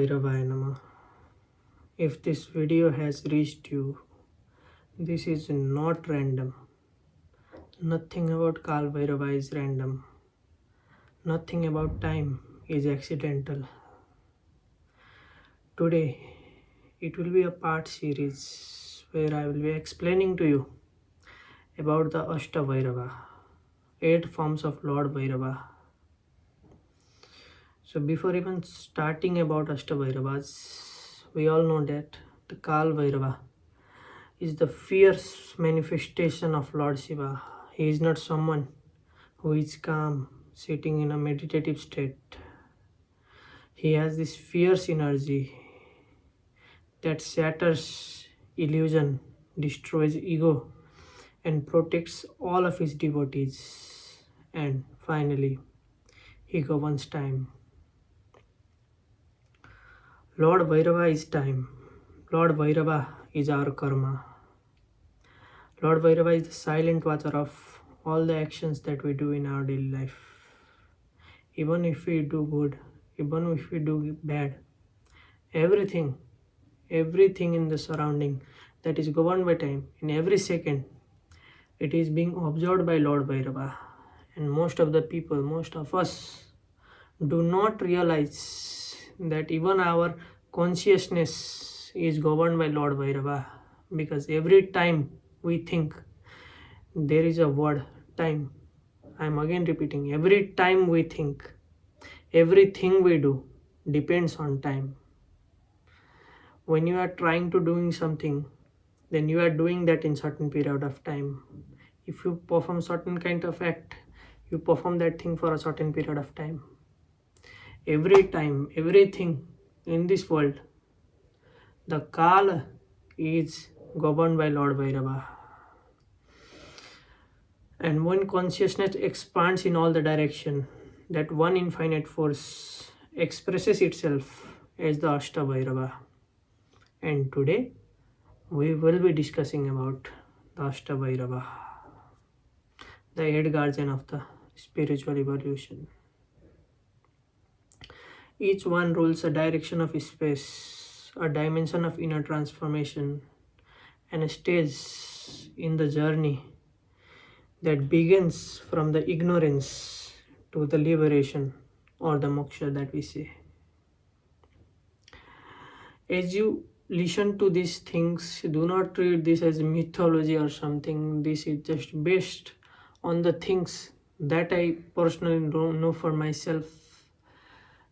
Bhairavaya Namah. If this video has reached you, this is not random. Nothing about Kaal Bhairava is random. Nothing about time is accidental. Today, it will be a part series where I will be explaining to you about the Ashtanga Bhairava, 8 forms of Lord Bhairava. So before even starting about Ashtanga Bhairavas, we all know that the Kaal Bhairava is the fierce manifestation of Lord Shiva. He is not someone who is calm, sitting in a meditative state. He has this fierce energy that shatters illusion, destroys ego, and protects all of his devotees. And finally, he governs time. Lord Bhairava is time. Lord Bhairava is our karma. Lord Bhairava is the silent watcher of all the actions that we do in our daily life. Even if we do good, even if we do bad, everything in the surrounding that is governed by time, in every second, it is being observed by Lord Bhairava. And most of the people, most of us, do not realize that even our consciousness is governed by Lord Bhairava, because every time we think, there is a word, time. I am again repeating, every time we think, everything we do depends on time. When you are trying to doing something, then you are doing that in certain period of time. If you perform certain kind of act, you perform that thing for a certain period of time. Every time, everything in this world, the Kala is governed by Lord Bhairava. And when consciousness expands in all the direction, that one infinite force expresses itself as the Ashtanga Bhairava. And today, we will be discussing about the Ashtanga Bhairava, the 8 guardian of the spiritual evolution. Each one rules a direction of space, a dimension of inner transformation, and a stage in the journey that begins from the ignorance to the liberation, or the moksha that we say. As you listen to these things, do not treat this as mythology or something. This is just based on the things that I personally know for myself,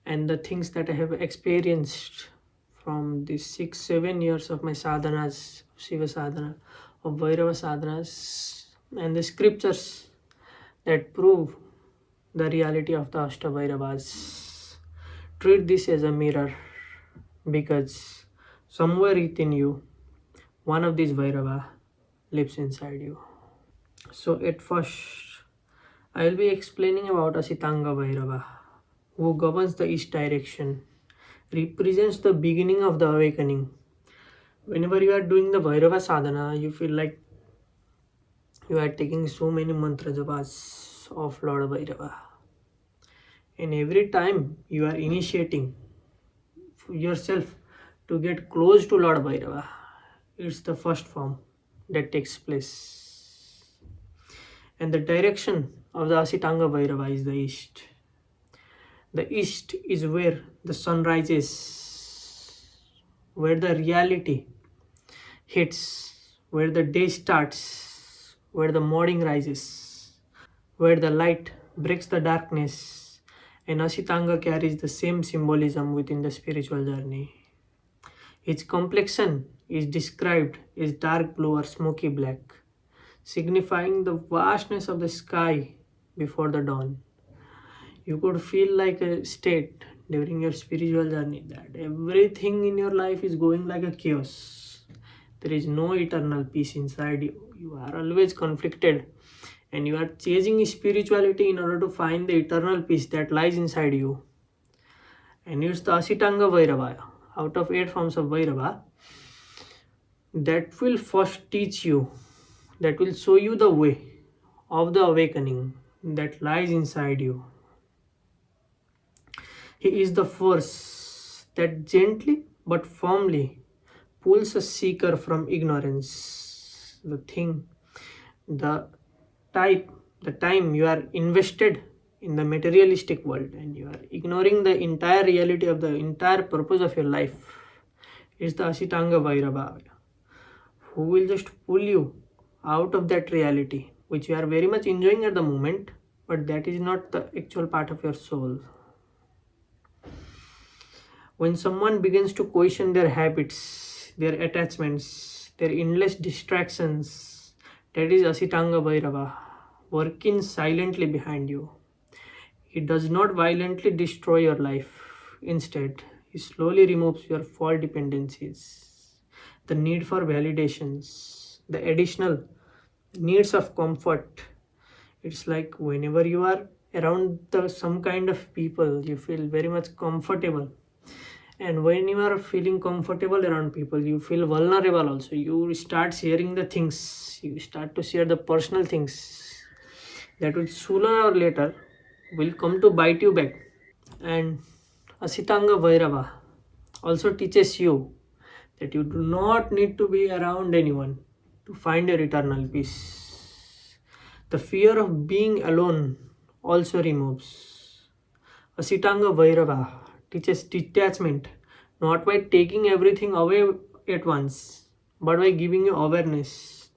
and the things that I have experienced from these 6-7 years of my sadhanas, Shiva sadhana, of Bhairava sadhanas, and the scriptures that prove the reality of the Ashtanga Bhairavas. Treat this as a mirror, because somewhere within you, one of these Bhairava lives inside you. So at first, I will be explaining about Asitanga Bhairava, who governs the east direction, represents the beginning of the awakening. Whenever you are doing the Bhairava sadhana, you feel like you are taking so many mantra japas of Lord Bhairava. And every time you are initiating yourself to get close to Lord Bhairava, it's the first form that takes place. And the direction of the Asitanga Bhairava is the east. The east is where the sun rises, where the reality hits, where the day starts, where the morning rises, where the light breaks the darkness, and Asitanga carries the same symbolism within the spiritual journey. Its complexion is described as dark blue or smoky black, signifying the vastness of the sky before the dawn. You could feel like a state during your spiritual journey that everything in your life is going like a chaos. There is no eternal peace inside you. You are always conflicted, and you are chasing spirituality in order to find the eternal peace that lies inside you. And it's the Asitanga Bhairava, out of 8 forms of Bhairava, that will first teach you, that will show you the way of the awakening that lies inside you. He is the force that gently but firmly pulls a seeker from ignorance. The type, the time you are invested in the materialistic world and you are ignoring the entire reality of the entire purpose of your life is the Asitanga Bhairava, who will just pull you out of that reality which you are very much enjoying at the moment, but that is not the actual part of your soul. When someone begins to question their habits, their attachments, their endless distractions, that is Asitanga Bhairava working silently behind you. He does not violently destroy your life. Instead, he slowly removes your fault dependencies, the need for validations, the additional needs of comfort. It's like whenever you are around some kind of people, you feel very much comfortable. And when you are feeling comfortable around people, you feel vulnerable also. You start sharing the things, you start to share the personal things that will sooner or later will come to bite you back. And Asitanga Bhairava also teaches you that you do not need to be around anyone to find your eternal peace. The fear of being alone also removes. Asitanga Bhairava teaches detachment not by taking everything away at once, but by giving you awareness.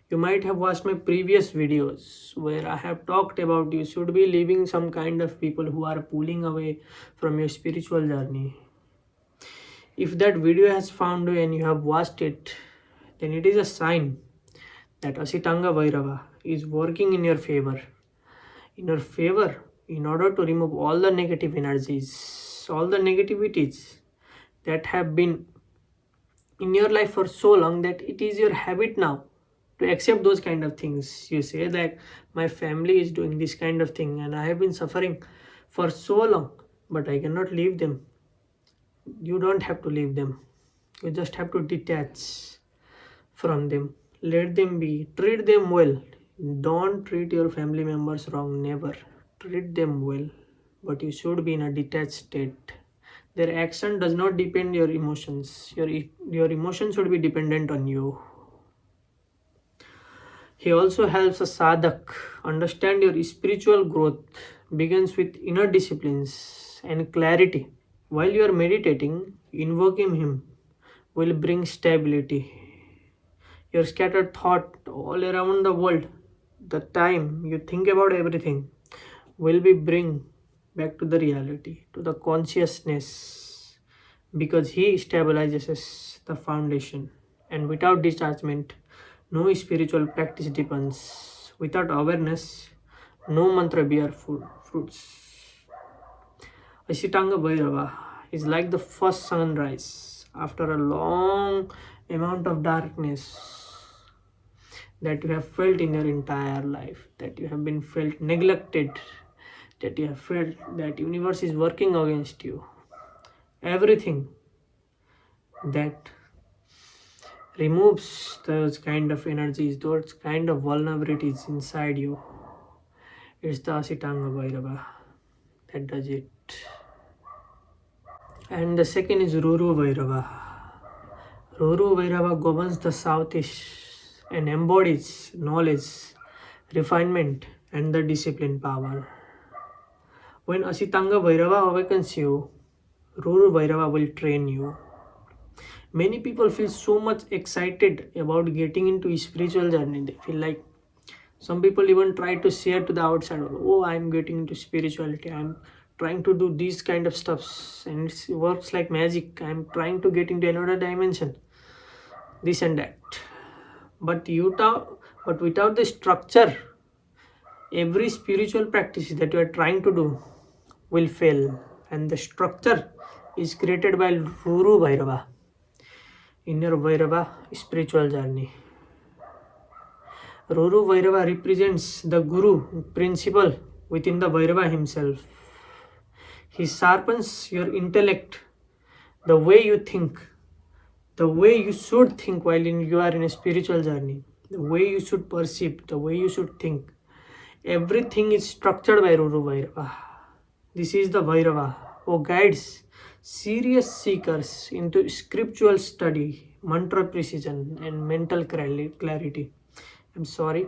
You might have watched my previous videos where I have talked about you should be leaving some kind of people who are pulling away from your spiritual journey. If that video has found you and you have watched it, then it is a sign that Asitanga Bhairava is working in your favor. In your favor, in order to remove all the negative energies, all the negativities that have been in your life for so long that it is your habit now to accept those kind of things. You say that my family is doing this kind of thing and I have been suffering for so long, but I cannot leave them. You don't have to leave them. You just have to detach from them. Let them be. Treat them well. Don't treat your family members wrong. Never. Treat them well. But you should be in a detached state. Their action does not depend your emotions. Your emotions should be dependent on you. He also helps a sadhak understand your spiritual growth begins with inner disciplines and clarity. While you are meditating, invoking him will bring stability. Your scattered thought all around the world, the time you think about everything, will be bring back to the reality, to the consciousness, because he stabilizes the foundation. And without detachment, no spiritual practice depends. Without awareness, no mantra bear fruits. Asitanga Bhairava is like the first sunrise after a long amount of darkness that you have felt in your entire life, that you have been felt neglected, that you have felt that universe is working against you. Everything that removes those kind of energies, those kind of vulnerabilities inside you. It's the Asitanga Bhairava that does it. And the second is Ruru Bhairava. Ruru Bhairava governs the southeast and embodies knowledge, refinement, and the discipline power. When Asitanga Bhairava awakens you, Ruru Bhairava will train you. Many people feel so much excited about getting into spiritual journey. They feel like some people even try to share to the outside, oh, I'm getting into spirituality. I'm trying to do these kind of stuffs and it works like magic. I'm trying to get into another dimension. This and that. But without the structure, every spiritual practice that you are trying to do will fail. And the structure is created by Ruru Bhairava in your Bhairava spiritual journey. Ruru Bhairava represents the Guru principle within the Bhairava himself. He sharpens your intellect, the way you think, the way you should think while you are in a spiritual journey, the way you should perceive, the way you should think. Everything is structured by Ruru Bhairava. This is the Bhairava who guides Serious seekers into spiritual study, mantra precision, and mental clarity. I'm sorry.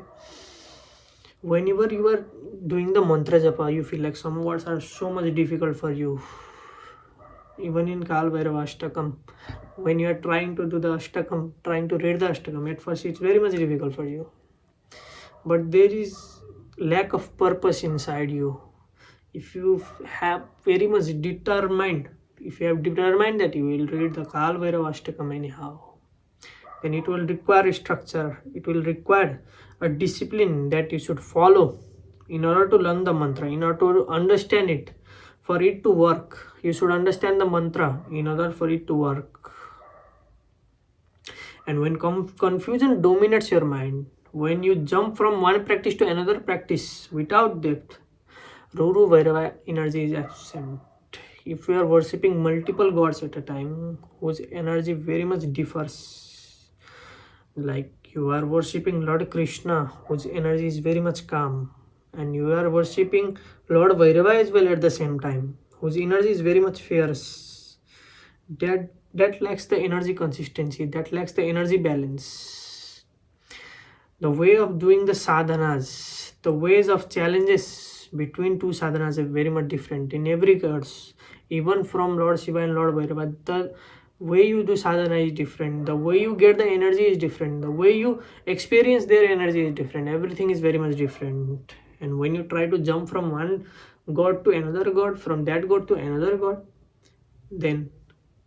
Whenever you are doing the mantra japa, you feel like some words are so much difficult for you. Even in Kaal Bhairav Ashtakam, when you are trying to do the Ashtakam, trying to read the Ashtakam, at first it's very much difficult for you. But there is lack of purpose inside you. If you have very much determined, if you have determined that you will read the Kaal Bhairav Ashtakam anyhow, then it will require a structure, it will require a discipline that you should follow in order to learn the mantra, in order to understand it. For it to work, you should understand the mantra in order for it to work. And when confusion dominates your mind, when you jump from one practice to another practice without depth, Ruru Bhairava energy is absent. If you are worshipping multiple gods at a time, whose energy very much differs, like you are worshipping Lord Krishna, whose energy is very much calm, and you are worshipping Lord Bhairava as well at the same time, whose energy is very much fierce, that lacks the energy consistency, that lacks the energy balance. The way of doing the sadhanas, the ways of challenges between two sadhanas are very much different in every case. Even from Lord Shiva and Lord Bhairava, the way you do sadhana is different, the way you get the energy is different, the way you experience their energy is different, everything is very much different. And when you try to jump from one god to another god, from that god to another god, then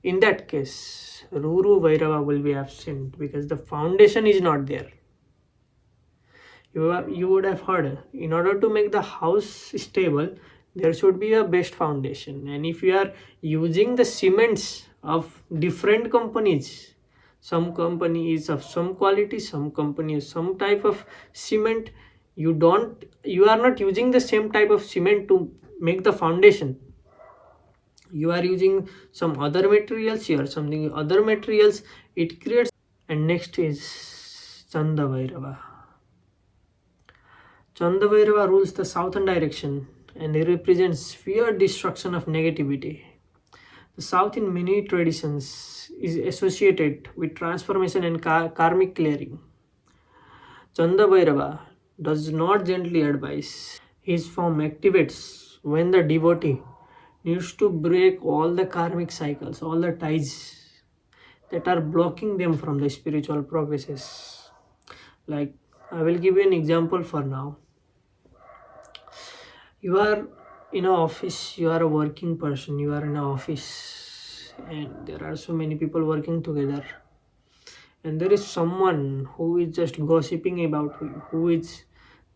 in that case Ruru Bhairava will be absent because the foundation is not there. You would have heard, in order to make the house stable, there should be a best foundation. And if you are using the cements of different companies, some company is of some quality, some company is some type of cement, you are not using the same type of cement to make the foundation. You are using some other materials here, something other materials, it creates. And next is Chanda Bhairava. Chanda Bhairava rules the southern direction and he represents fear destruction of negativity. The south in many traditions is associated with transformation and karmic clearing. Chanda Bhairava does not gently advise. His form activates when the devotee needs to break all the karmic cycles, all the ties that are blocking them from the spiritual progresses. Like, I will give you an example for now. You are in an office, you are a working person, you are in an office, and there are so many people working together, and there is someone who is just gossiping about you, who is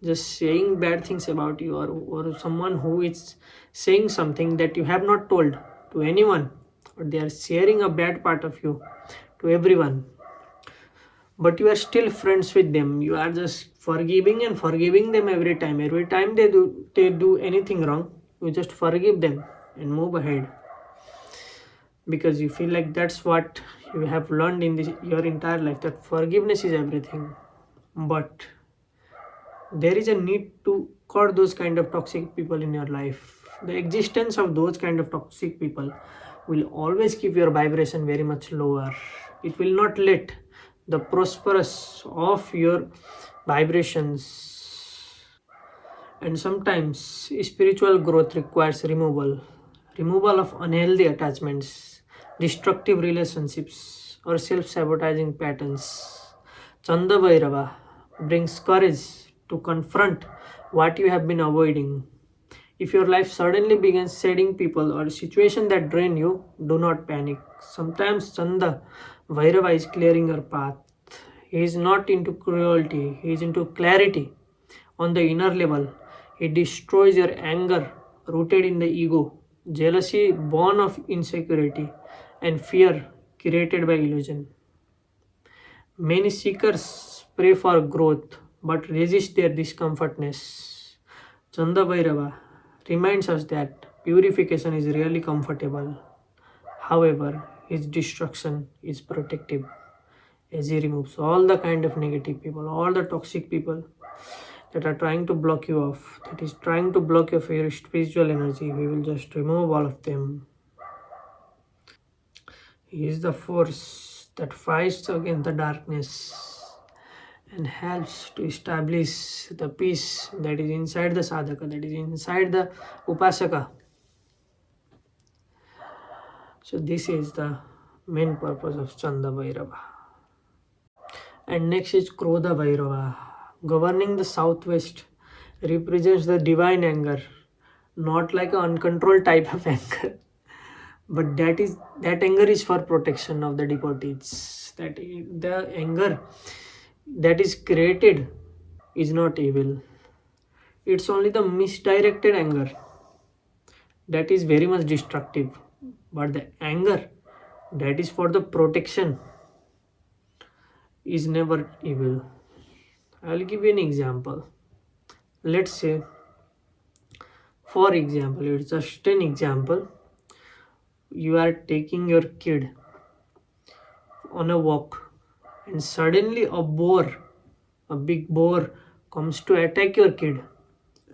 just saying bad things about you, or someone who is saying something that you have not told to anyone, or they are sharing a bad part of you to everyone, but you are still friends with them. You are just forgiving them every time they do anything wrong, you just forgive them and move ahead, because you feel like that's what you have learned in your entire life, that forgiveness is everything. But there is a need to cut those kind of toxic people in your life. The existence of those kind of toxic people will always keep your vibration very much lower. It will not let the prosperous of your vibrations. And sometimes spiritual growth requires removal of unhealthy attachments, destructive relationships, or self-sabotaging patterns. Chanda Bhairava brings courage to confront what you have been avoiding. If your life suddenly begins shedding people or situations that drain you, do not panic. Sometimes Chanda Bhairava is clearing your path. He is not into cruelty, he is into clarity. On the inner level, he destroys your anger rooted in the ego, jealousy born of insecurity, and fear created by illusion. Many seekers pray for growth but resist their discomfortness. Chanda Bhairava reminds us that purification is really comfortable. However, his destruction is protective, as he removes all the kind of negative people, all the toxic people that are trying to block you off, that is trying to block your spiritual energy. We will just remove all of them. He is the force that fights against the darkness and helps to establish the peace that is inside the sadhaka, that is inside the upasaka. So this is the main purpose of Chanda Bhairava. And next is Krodha Bhairava. Governing the southwest represents the divine anger, not like an uncontrolled type of anger, but that anger is for protection of the devotees. The anger that is created is not evil. It's only the misdirected anger that is very much destructive. But the anger that is for the protection is never evil. I'll give you an example. Let's say, for example, it's just an example. You are taking your kid on a walk, and suddenly a big boar, comes to attack your kid,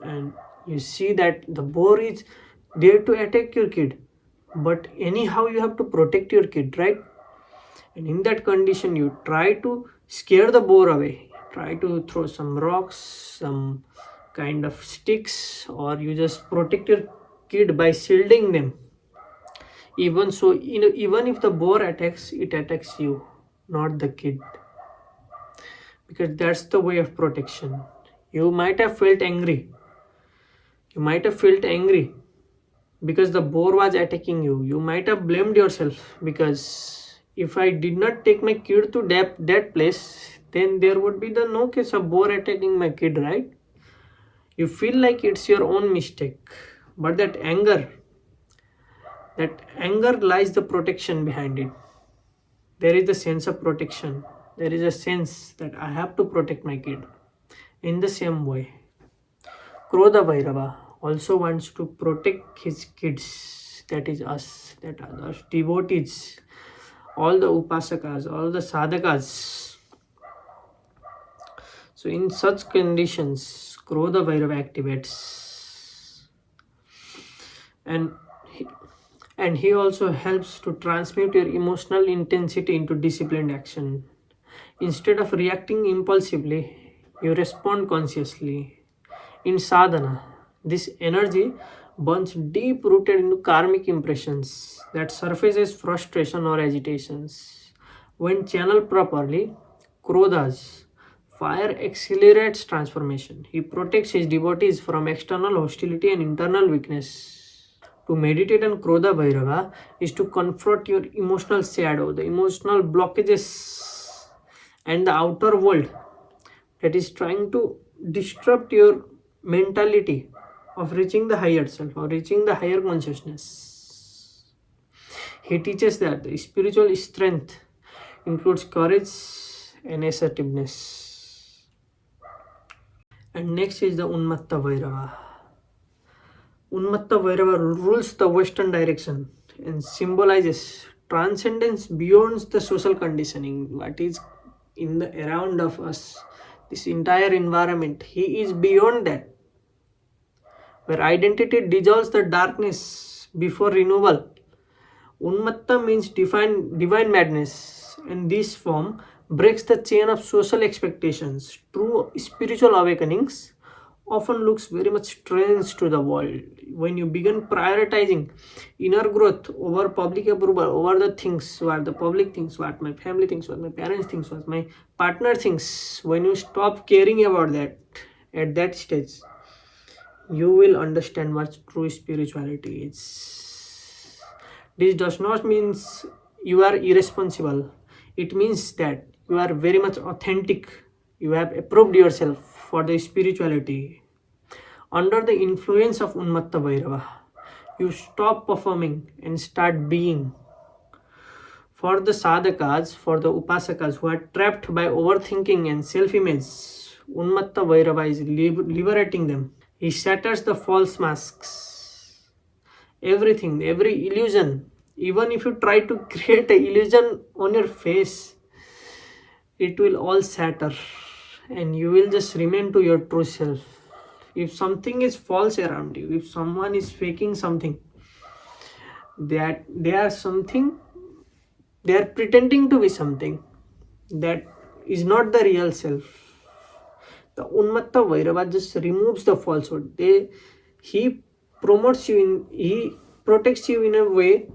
and you see that the boar is there to attack your kid, but anyhow you have to protect your kid, right? And in that condition, you try to scare the boar away, try to throw some rocks, some kind of sticks, or you just protect your kid by shielding them. Even so, even if the boar attacks, it attacks you, not the kid, because that's the way of protection. You might have felt angry. You might have felt angry because the boar was attacking you. You might have blamed yourself because if I did not take my kid to that place, then there would be the no case of boar attacking my kid, right? You feel like it's your own mistake, but that anger lies the protection behind it. There is the sense of protection. There is a sense that I have to protect my kid. In the same way, Krodha Bhairava also wants to protect his kids, that is us, that are us devotees, all the upasakas, all the sadhakas. So in such conditions, Krodha Bhairava activates, and he also helps to transmute your emotional intensity into disciplined action. Instead of reacting impulsively, you respond consciously. In sadhana, this energy burns deep rooted into karmic impressions that surface as frustration or agitations. When channeled properly, Krodha's fire accelerates transformation. He protects his devotees from external hostility and internal weakness. To meditate on Krodha Bhairava is to confront your emotional shadow, the emotional blockages, and the outer world that is trying to disrupt your mentality of reaching the higher self or reaching the higher consciousness. He teaches that the spiritual strength includes courage and assertiveness. And next is the Unmatta Bhairava. Unmatta Bhairava rules the western direction and symbolizes transcendence beyond the social conditioning, what is in the around of us, this entire environment. He is beyond that, where identity dissolves the darkness before renewal. Unmatta means divine madness, and this form breaks the chain of social expectations. True spiritual awakenings often looks very much strange to the world. When you begin prioritizing inner growth over public approval, over the things, what the public thinks, what my family thinks, what my parents thinks, what my partner thinks, when you stop caring about that at that stage, you will understand what true spirituality is. This does not mean you are irresponsible. It means that you are very much authentic. You have approved yourself for the spirituality. Under the influence of Unmatta Bhairava, you stop performing and start being. For the sadhakas, for the upasakas who are trapped by overthinking and self-image, Unmatta Bhairava is liberating them. He shatters the false masks. Everything, every illusion, even if you try to create an illusion on your face, it will all shatter and you will just remain to your true self. If something is false around you, if someone is faking something, that they are something They are pretending to be something that is not the real self. The Unmatta Bhairava just removes the falsehood. He promotes you in, he protects you in a way,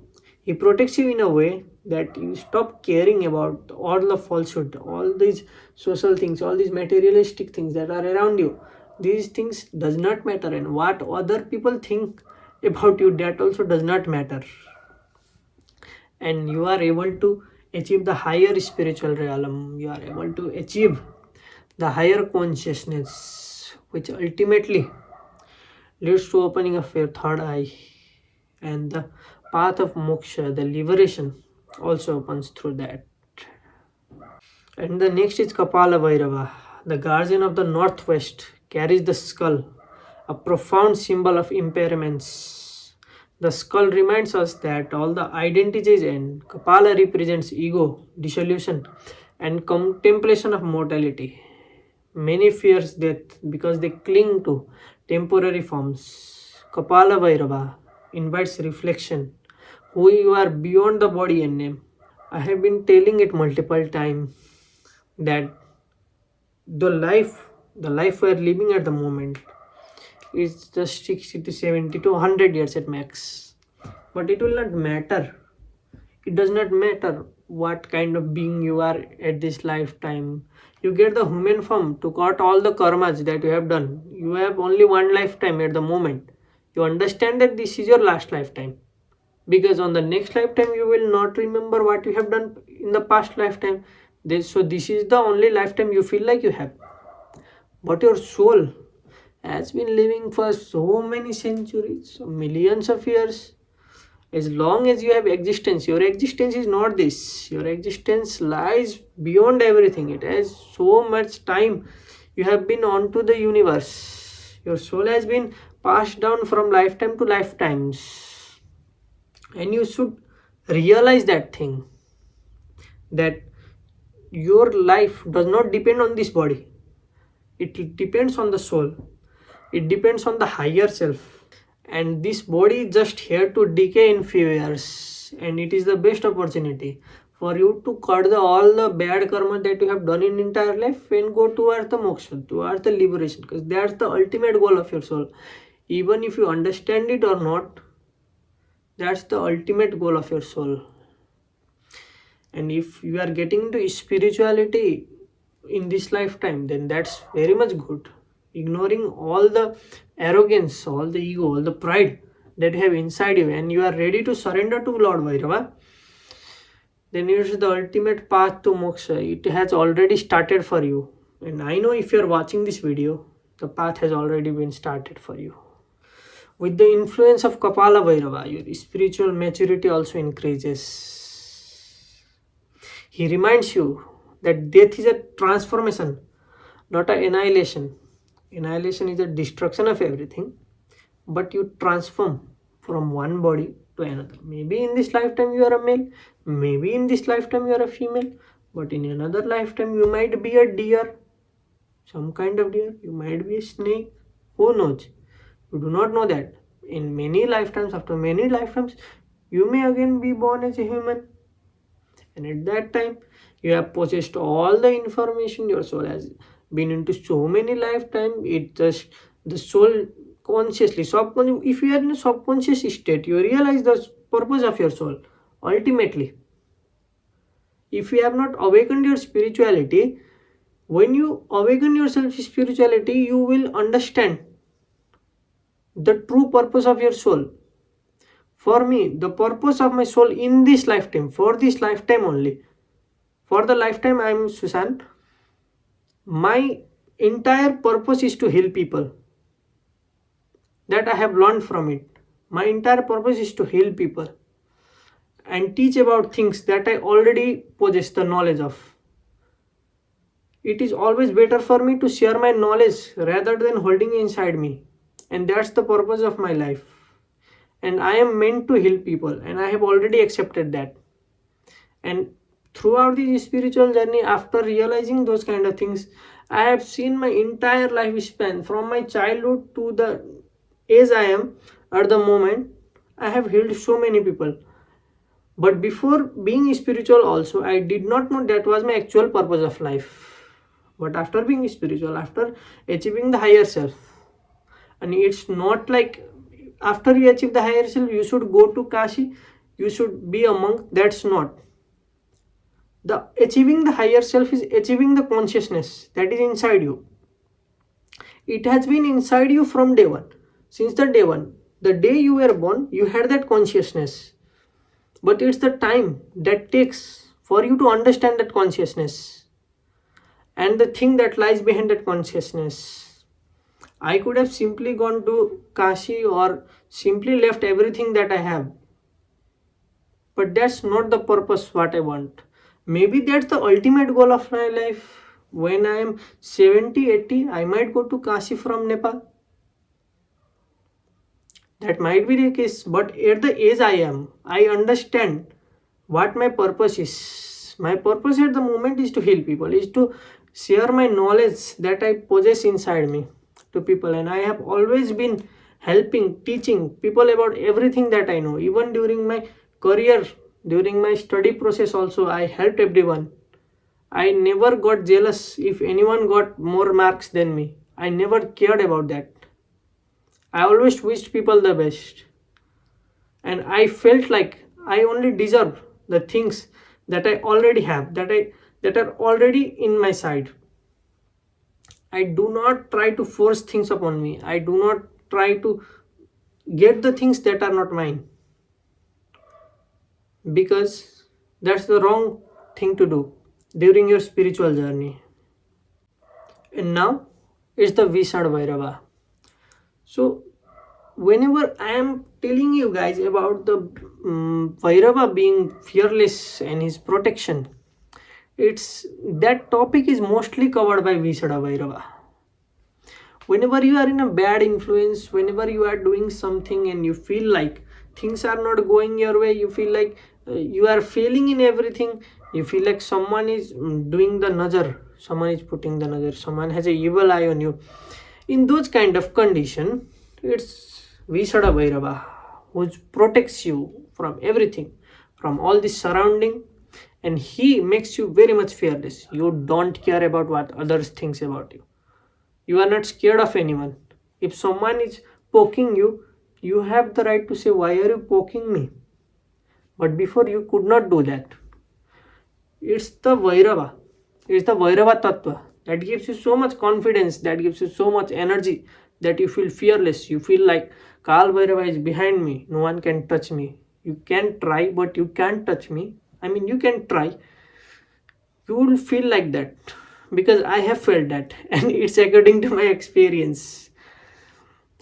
he protects you in a way that you stop caring about all the falsehood, all these social things, all these materialistic things that are around you. These things does not matter, and what other people think about you, that also does not matter. And you are able to achieve the higher spiritual realm. You are able to achieve the higher consciousness, which ultimately leads to opening of your third eye, and the path of moksha, the liberation, also opens through that. And the next is Kapala Bhairava, the guardian of the northwest, carries the skull, a profound symbol of impairments. The skull reminds us that all the identities end. Kapala represents ego, dissolution, and contemplation of mortality. Many fears death because they cling to temporary forms. Kapala Bhairava invites reflection, who you are beyond the body and name. I have been telling it multiple times that the life, the life we are living at the moment is just 60 to 70 to 100 years at max. But it will not matter. It does not matter what kind of being you are at this lifetime. You get the human form to cut all the karmas that you have done. You have only one lifetime at the moment. You understand that this is your last lifetime, because on the next lifetime you will not remember what you have done in the past lifetime. So this is the only lifetime you feel like you have. But your soul has been living for so many centuries, millions of years. As long as you have existence, your existence is not this. Your existence lies beyond everything. It has so much time. You have been onto the universe. Your soul has been passed down from lifetime to lifetimes. And you should realize that thing, that your life does not depend on this body. It depends on the soul. It depends on the higher self. And this body is just here to decay in few years, and it is the best opportunity for you to cut all the bad karma that you have done in entire life and go towards the moksha, towards the liberation, because that's the ultimate goal of your soul. Even if you understand it or not, that's the ultimate goal of your soul. And if you are getting into spirituality in this lifetime, then that's very much good. Ignoring all the arrogance, all the ego, all the pride that you have inside you, and you are ready to surrender to Lord Bhairava, then it's the ultimate path to moksha. It has already started for you. And I know if you are watching this video, the path has already been started for you. With the influence of Kapala Bhairava, your spiritual maturity also increases. He reminds you that death is a transformation, not an annihilation. Annihilation is a destruction of everything, but you transform from one body to another. Maybe in this lifetime you are a male, maybe in this lifetime you are a female, but in another lifetime you might be a deer, some kind of deer, you might be a snake. Who knows? You do not know that. In many lifetimes, after many lifetimes, you may again be born as a human, and at that time you have possessed all the information. Your soul has been into so many lifetime. It just, the soul consciously, subconscious, if you are in a subconscious state, you realize the purpose of your soul ultimately. If you have not awakened your spirituality, when you awaken yourself spirituality, you will understand the true purpose of your soul. For me, the purpose of my soul in this lifetime, for this lifetime only, for the lifetime I am Susan, my entire purpose is to heal people. That I have learned from it. My entire purpose is to heal people and teach about things that I already possess the knowledge of. It is always better for me to share my knowledge rather than holding inside me. And that's the purpose of my life. And I am meant to heal people, and I have already accepted that. And throughout the spiritual journey, after realizing those kind of things, I have seen my entire lifespan from my childhood to the age I am at the moment. I have healed so many people. But before being spiritual also, I did not know that was my actual purpose of life. But after being spiritual, after achieving the higher self, and it's not like after you achieve the higher self, you should go to Kashi, you should be a monk. That's not. The achieving the higher self is achieving the consciousness that is inside you. It has been inside you from day one. Since the day one, the day you were born, you had that consciousness. But it's the time that takes for you to understand that consciousness and the thing that lies behind that consciousness. I could have simply gone to Kashi or simply left everything that I have. But that's not the purpose what I want. Maybe that's the ultimate goal of my life. When I am 70, 80, I might go to Kashi from Nepal. That might be the case, but at the age I am, I understand what my purpose is. My purpose at the moment is to heal people, is to share my knowledge that I possess inside me to people. And I have always been helping, teaching people about everything that I know. Even during my career, during my study process, also, I helped everyone. I never got jealous if anyone got more marks than me. I never cared about that. I always wished people the best. And I felt like I only deserve the things that I already have, that are already in my side. I do not try to force things upon me. I do not try to get the things that are not mine, because that's the wrong thing to do during your spiritual journey. And now it's the Visana Bhairava. So whenever I am telling you guys about the Bhairava being fearless and his protection, it's that topic is mostly covered by Visana Bhairava. Whenever you are in a bad influence, whenever you are doing something and you feel like things are not going your way, you feel like you are failing in everything, you feel like someone is doing the nazar, someone is putting the nazar, someone has a evil eye on you. In those kind of condition, it's Visana Bhairava who protects you from everything, from all the surrounding, and he makes you very much fearless. You don't care about what others thinks about you. You are not scared of anyone. If someone is poking you, you have the right to say, why are you poking me? But before you could not do that. It's the Bhairava. It's the Bhairava Tattva that gives you so much confidence, that gives you so much energy, that you feel fearless. You feel like Kaal Bhairava is behind me. No one can touch me. You can try, but you can't touch me. I mean, you can try. You will feel like that because I have felt that, and it's according to my experience.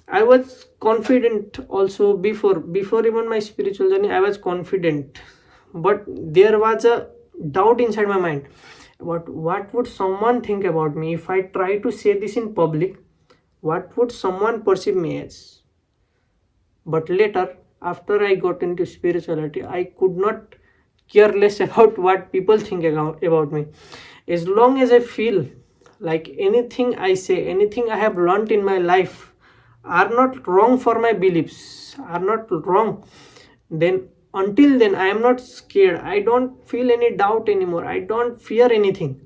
I was confident also before even my spiritual journey. I was confident, but there was a doubt inside my mind. What would someone think about me if I try to say this in public? What would someone perceive me as? But later, after I got into spirituality, I could not care less about what people think about me. As long as I feel like anything I say, anything I have learned in my life are not wrong for my beliefs, are not wrong, then until then I am not scared. I don't feel any doubt anymore. I don't fear anything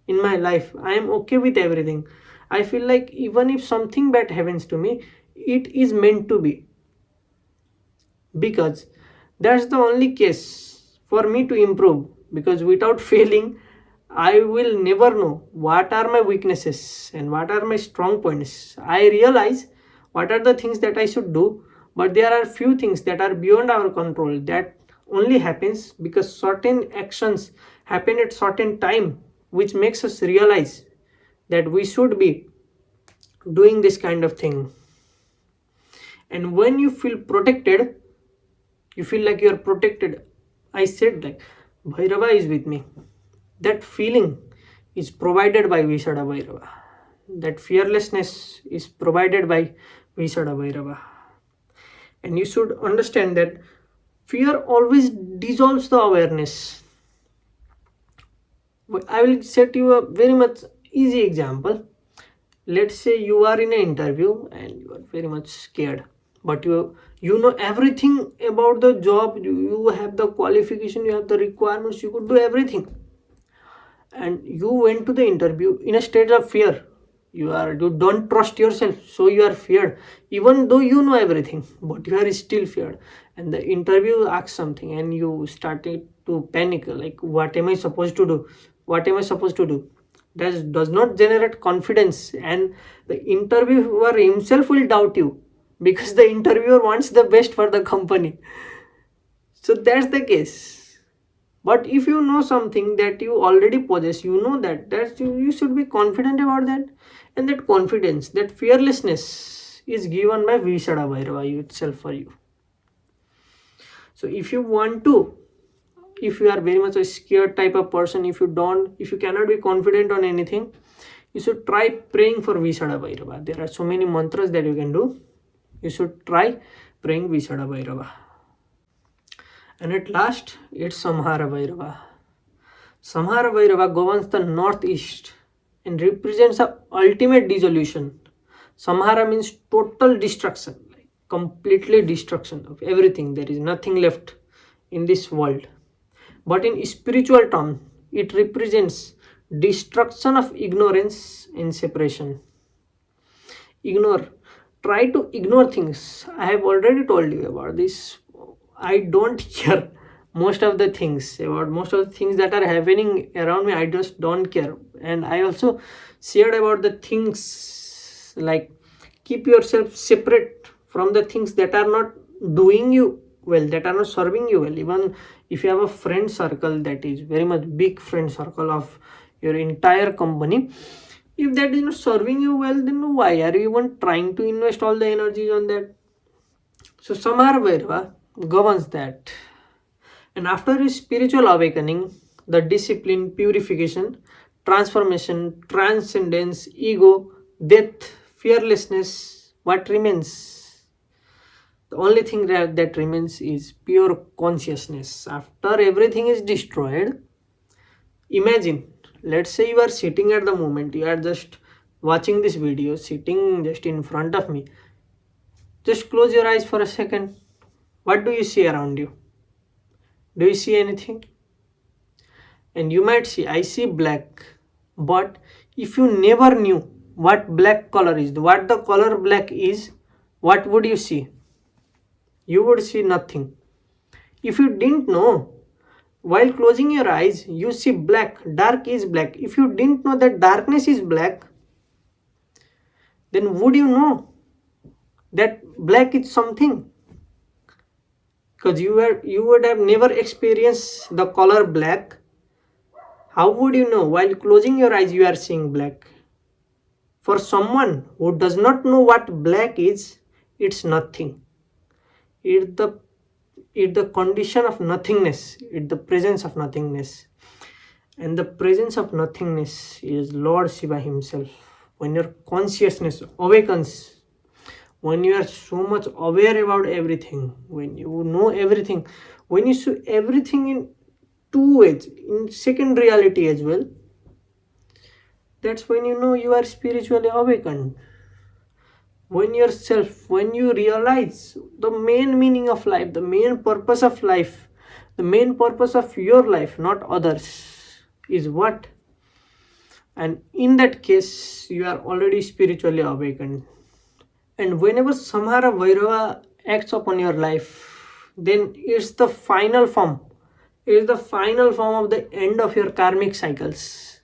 in my life. I am okay with everything. I feel like even if something bad happens to me, it is meant to be, because that's the only case for me to improve. Because without failing, I will never know what are my weaknesses and what are my strong points. I realize what are the things that I should do, but there are few things that are beyond our control. That only happens because certain actions happen at certain time, which makes us realize that we should be doing this kind of thing. And when you feel protected, you feel like you are protected. I said like Bhairava is with me. That feeling is provided by Visana Bhairava. That fearlessness is provided by Visana Bhairava. And you should understand that fear always dissolves the awareness. I will set you a very much easy example. Let's say you are in an interview and you are very much scared. but you know everything about the job, you have the qualification, you have the requirements, you could do everything, and you went to the interview in a state of fear. You don't trust yourself, so you are feared, even though you know everything, but you are still feared. And the interview asks something and you started to panic, like what am I supposed to do, what am I supposed to do. That does not generate confidence, and the interviewer himself will doubt you, because the interviewer wants the best for the company. So that's the case. But if you know something that you already possess, you know that you should be confident about that. And that confidence, that fearlessness is given by Visana Bhairava itself for you. So if you want to, if you are very much a scared type of person, if you cannot be confident on anything, you should try praying for Visana Bhairava. There are so many mantras that you can do. You should try praying Visana Bhairava. And at last, it's Samhara Bhairava. Samhara Bhairava governs the northeast and represents the ultimate dissolution. Samhara means total destruction, like completely destruction of everything. There is nothing left in this world. But in spiritual terms, it represents destruction of ignorance and separation. Ignore. Try to ignore things. I have already told you about this. I don't care most of the things, about most of the things that are happening around me. I just don't care. And I also shared about the things like keep yourself separate from the things that are not doing you well, that are not serving you well. Even if you have a friend circle that is very much big friend circle of your entire company, if that is not serving you well, then why are you even trying to invest all the energies on that? So Samhara Bhairava governs that. And after his spiritual awakening, the discipline, purification, transformation, transcendence, ego, death, fearlessness, what remains? The only thing that remains is pure consciousness. After everything is destroyed, imagine, let's say you are sitting at the moment, you are just watching this video, sitting just in front of me. Just close your eyes for a second. What do you see around you? Do you see anything? And you might see, I see black. But if you never knew what black color is, what the color black is, what would you see? You would see nothing. If you didn't know, while closing your eyes, you see black, dark is black. If you didn't know that darkness is black, then would you know that black is something? Because you would have never experienced the color black. How would you know while closing your eyes you are seeing black? For someone who does not know what black is, it's nothing. It's the condition of nothingness. It's the presence of nothingness. And the presence of nothingness is Lord Shiva himself. When your consciousness awakens, when you are so much aware about everything, when you know everything, when you see everything in two ways, in second reality as well, that's when you know you are spiritually awakened. When you realize the main meaning of life, the main purpose of life, the main purpose of your life, not others, is what? And in that case, you are already spiritually awakened. And whenever Samhara Bhairava acts upon your life, then it's the final form. It is the final form of the end of your karmic cycles.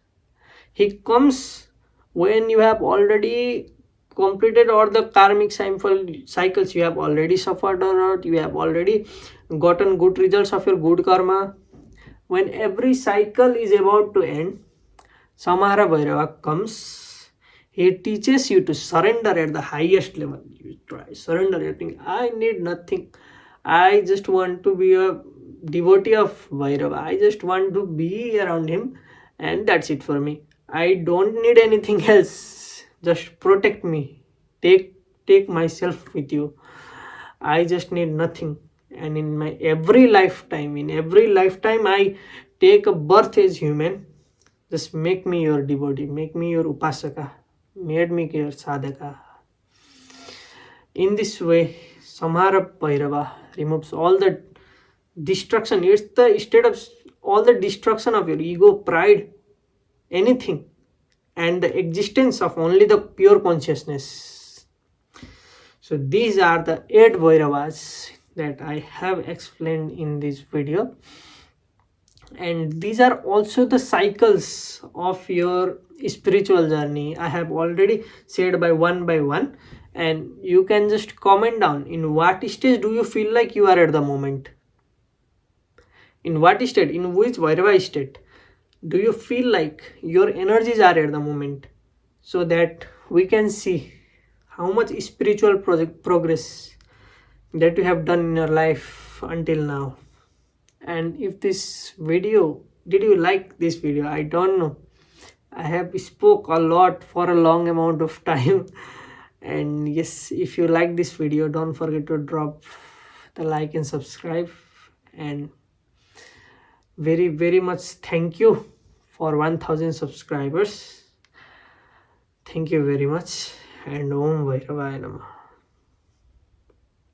He comes when you have already completed all the karmic cycles you have already suffered, or you have already gotten good results of your good karma. When every cycle is about to end, Samhara Bhairava comes. He teaches you to surrender at the highest level. You try surrender everything. I need nothing. I just want to be a devotee of Bhairava. I just want to be around him, and that's it for me. I don't need anything else. Just protect me. Take myself with you. I just need nothing. And in every lifetime I take a birth as human. Just make me your devotee, make me your upasaka, made me your sadhaka. In this way, Samhara Bhairava removes all the destruction. It's the state of all the destruction of your ego, pride, anything, and the existence of only the pure consciousness. So these are the 8 Bhairavas that I have explained in this video, and these are also the cycles of your spiritual journey. I have already said by one, and you can just comment down in what stage do you feel like you are at the moment, in what state, in which Bhairava state do you feel like your energies are at the moment, so that we can see how much spiritual progress that you have done in your life until now. And if this video, did you like this video? I don't know, I have spoke a lot for a long amount of time. And yes, if you like this video, don't forget to drop the like and subscribe. And very much thank you for 1000 subscribers. Thank you very much, and Om Bhairavaya Namah.